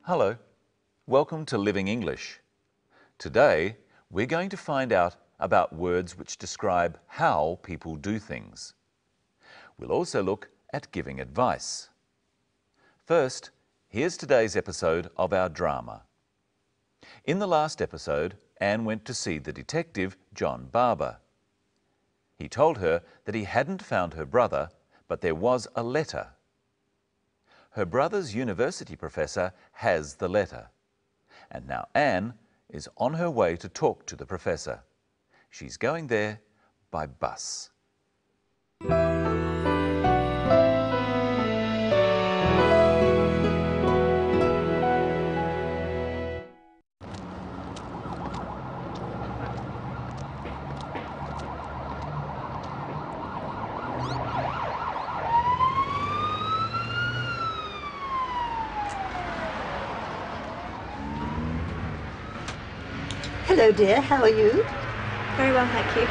Hello, welcome to Living English. Today, we're going to find out about words which describe how people do things. We'll also look at giving advice. First, here's today's episode of our drama. In the last episode, Anne went to see the detective, John Barber. He told her that he hadn't found her brother, but there was a letter. Her brother's university professor has the letter. And now Anne is on her way to talk to the professor. She's going there by bus. Hello, dear. How are you? Very well, thank you.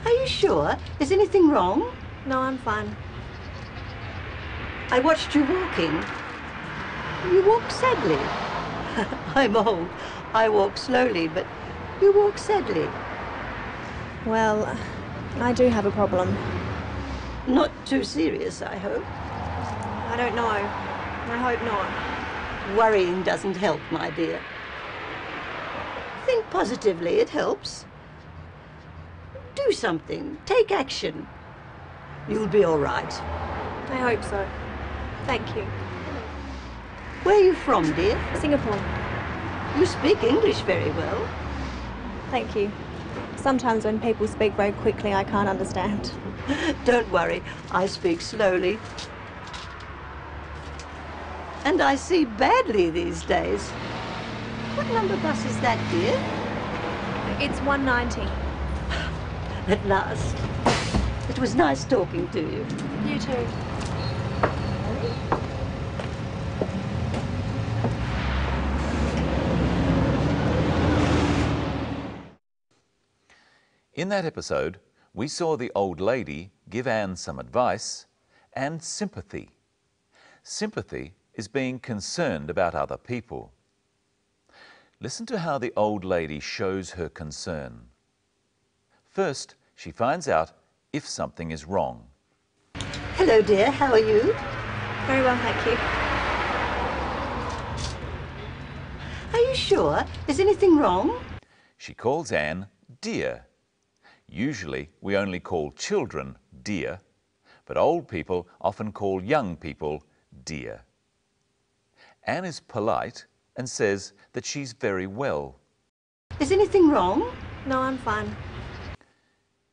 Are you sure? Is anything wrong? No, I'm fine. I watched you walking. You walk sadly. I'm old. I walk slowly, but you walk sadly. Well, I do have a problem. Not too serious, I hope. I don't know. I hope not. Worrying doesn't help, my dear. Think positively, it helps. Do something. Take action. You'll be all right. I hope so. Thank you. Where are you from, dear? Singapore. You speak English very well. Thank you. Sometimes when people speak very quickly, I can't understand. Don't worry, I speak slowly. And I see badly these days. What number bus is that, dear? It's 190. At last. It was nice talking to you. You too. In that episode, we saw the old lady give Anne some advice and sympathy. Sympathy is being concerned about other people. Listen to how the old lady shows her concern. First, she finds out if something is wrong. Hello, dear. How are you? Very well, thank you. Are you sure? Is anything wrong? She calls Anne dear. Usually, we only call children dear, but old people often call young people dear. Anne is polite and says that she's very well. Is anything wrong? No, I'm fine.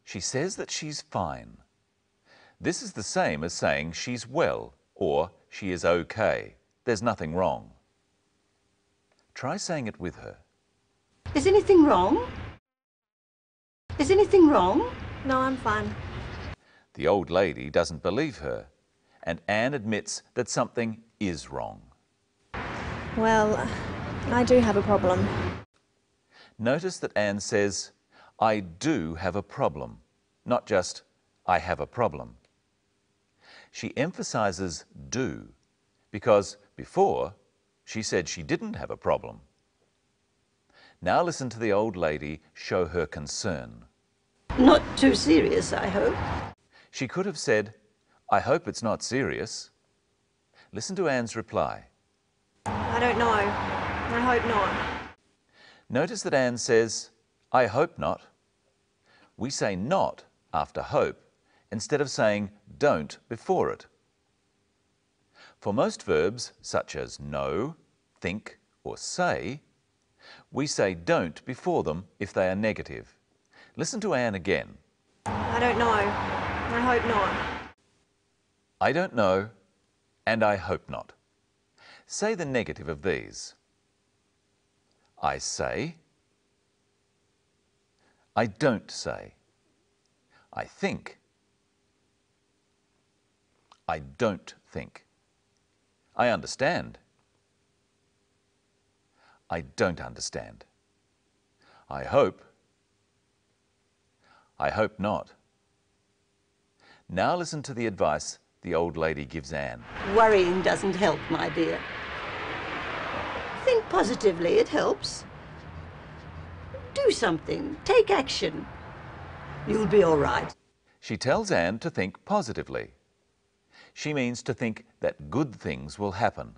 She says that she's fine. This is the same as saying she's well or she is okay. There's nothing wrong. Try saying it with her. Is anything wrong? Is anything wrong? No, I'm fine. The old lady doesn't believe her, and Anne admits that something is wrong. Well, I do have a problem. Notice that Anne says, I do have a problem, not just, I have a problem. She emphasizes do, because before, she said she didn't have a problem. Now listen to the old lady show her concern. Not too serious, I hope. She could have said, I hope it's not serious. Listen to Anne's reply. I don't know. I hope not. Notice that Anne says, I hope not. We say not after hope instead of saying don't before it. For most verbs, such as know, think, or say, we say don't before them if they are negative. Listen to Anne again. I don't know. I hope not. I don't know, and I hope not. Say the negative of these. I say. I don't say. I think. I don't think. I understand. I don't understand. I hope. I hope not. Now listen to the advice the old lady gives Anne. Worrying doesn't help, my dear. Think positively, it helps. Do something, take action. You'll be all right. She tells Anne to think positively. She means to think that good things will happen.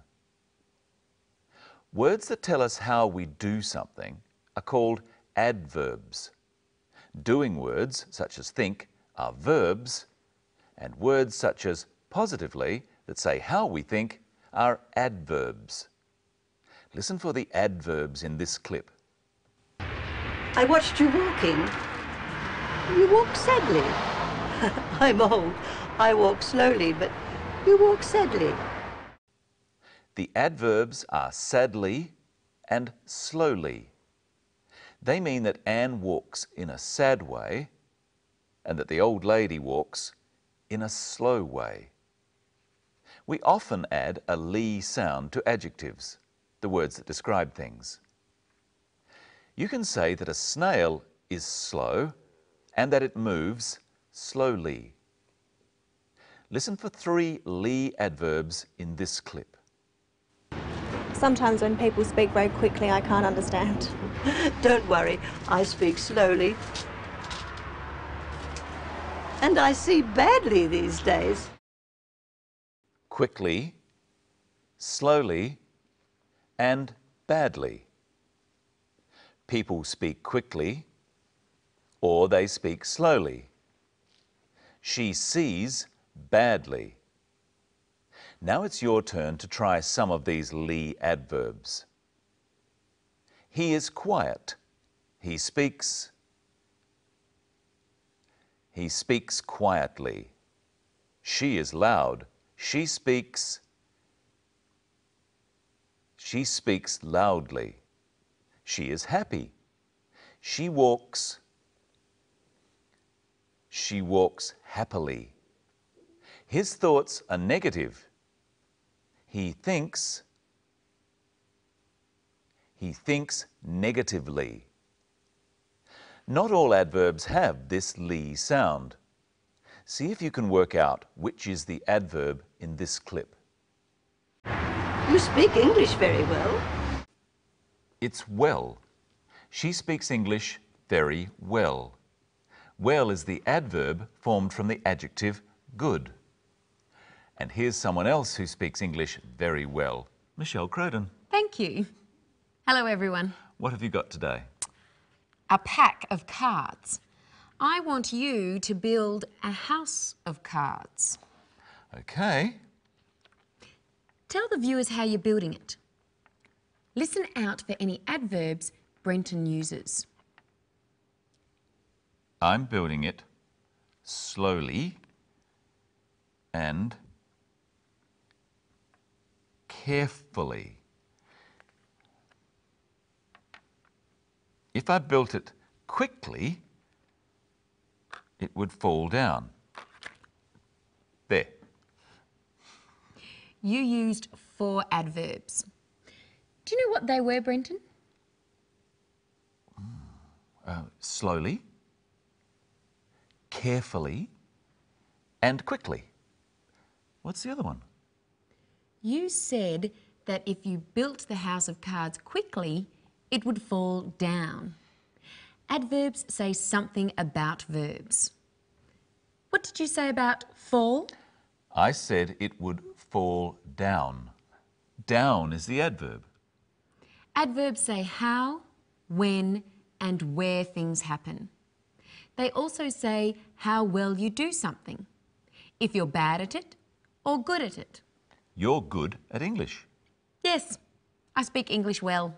Words that tell us how we do something are called adverbs. Doing words, such as think, are verbs, and words such as positively, that say how we think, are adverbs. Listen for the adverbs in this clip. I watched you walking. You walk sadly. I'm old. I walk slowly, but you walk sadly. The adverbs are sadly and slowly. They mean that Anne walks in a sad way and that the old lady walks in a slow way. We often add a ly sound to adjectives, the words that describe things. You can say that a snail is slow and that it moves slowly. Listen for 3 ly adverbs in this clip. Sometimes when people speak very quickly, I can't understand. Don't worry, I speak slowly. And I see badly these days. Quickly, slowly, and badly. People speak quickly or they speak slowly. She sees badly. Now it's your turn to try some of these ly adverbs. He is quiet. He speaks quietly. She is loud. She speaks loudly. She is happy. She walks happily. His thoughts are negative. He thinks negatively. Not all adverbs have this ly sound. See if you can work out which is the adverb in this clip. You speak English very well. It's well. She speaks English very well. Well is the adverb formed from the adjective good. And here's someone else who speaks English very well. Michelle Croden. Thank you. Hello, everyone. What have you got today? A pack of cards. I want you to build a house of cards. Okay. Tell the viewers how you're building it. Listen out for any adverbs Brenton uses. I'm building it slowly and carefully. If I built it quickly, it would fall down. There. You used 4 adverbs. Do you know what they were, Brenton? Slowly, carefully, and quickly. What's the other one? You said that if you built the house of cards quickly, it would fall down. Adverbs say something about verbs. What did you say about fall? I said it would fall down. Down is the adverb. Adverbs say how, when, and where things happen. They also say how well you do something, if you're bad at it or good at it. You're good at English. Yes, I speak English well.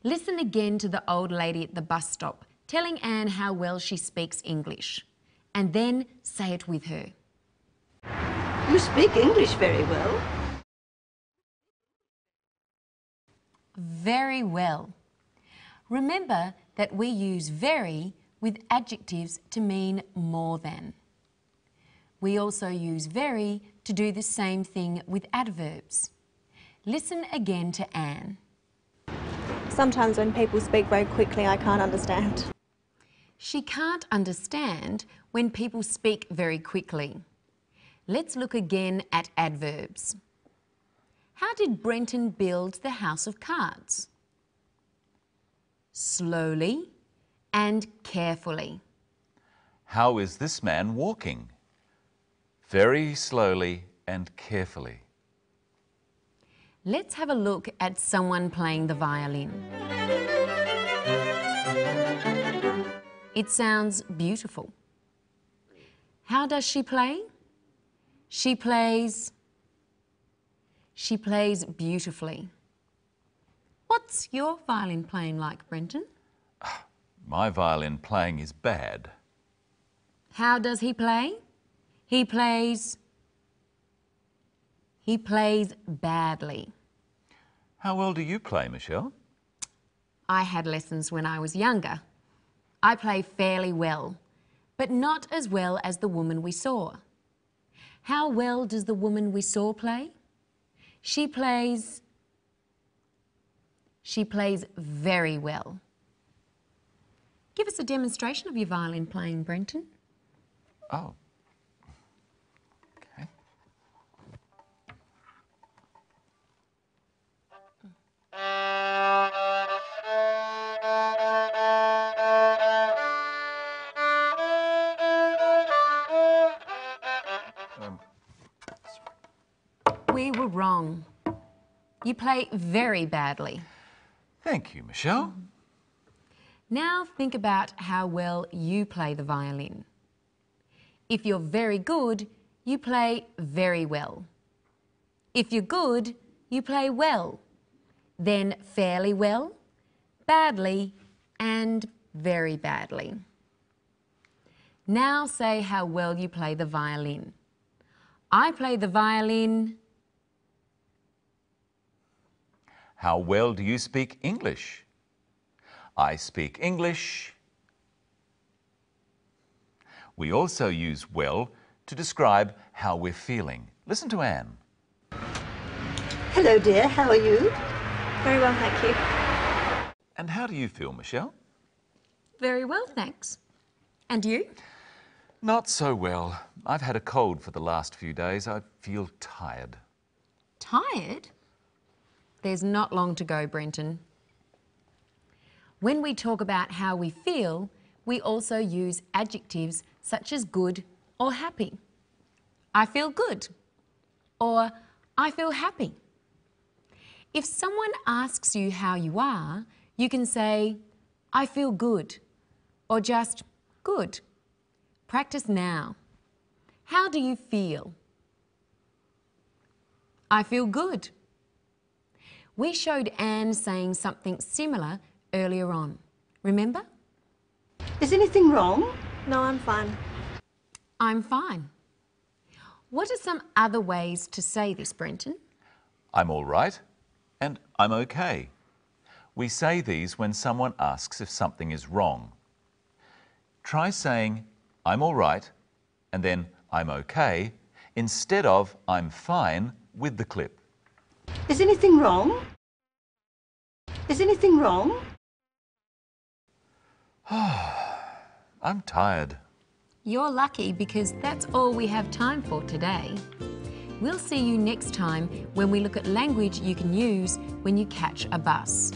Listen again to the old lady at the bus stop telling Anne how well she speaks English, and then say it with her. You speak English very well. Very well. Remember that we use very with adjectives to mean more than. We also use very to do the same thing with adverbs. Listen again to Anne. Sometimes when people speak very quickly, I can't understand. She can't understand when people speak very quickly. Let's look again at adverbs. How did Brenton build the house of cards? Slowly and carefully. How is this man walking? Very slowly and carefully. Let's have a look at someone playing the violin. It sounds beautiful. How does she play? She plays beautifully. What's your violin playing like, Brenton? My violin playing is bad. How does he play? He plays badly. How well do you play, Michelle? I had lessons when I was younger. I play fairly well, but not as well as the woman we saw. How well does the woman we saw play? She plays very well. Give us a demonstration of your violin playing, Brenton. Oh. Okay. We were wrong. You play very badly. Thank you, Michelle. Now think about how well you play the violin. If you're very good, you play very well. If you're good, you play well. Then fairly well, badly, and very badly. Now say how well you play the violin. I play the violin. How well do you speak English? I speak English. We also use well to describe how we're feeling. Listen to Anne. Hello, dear. How are you? Very well, thank you. And how do you feel, Michelle? Very well, thanks. And you? Not so well. I've had a cold for the last few days. I feel tired. Tired? There's not long to go, Brenton. When we talk about how we feel, we also use adjectives such as good or happy. I feel good, or I feel happy. If someone asks you how you are, you can say, I feel good, or just good. Practice now. How do you feel? I feel good. We showed Anne saying something similar earlier on. Remember? Is anything wrong? No, I'm fine. I'm fine. What are some other ways to say this, Brenton? I'm all right and I'm okay. We say these when someone asks if something is wrong. Try saying, I'm all right, and then I'm okay, instead of I'm fine with the clip. Is anything wrong? Is anything wrong? I'm tired. You're lucky because that's all we have time for today. We'll see you next time when we look at language you can use when you catch a bus.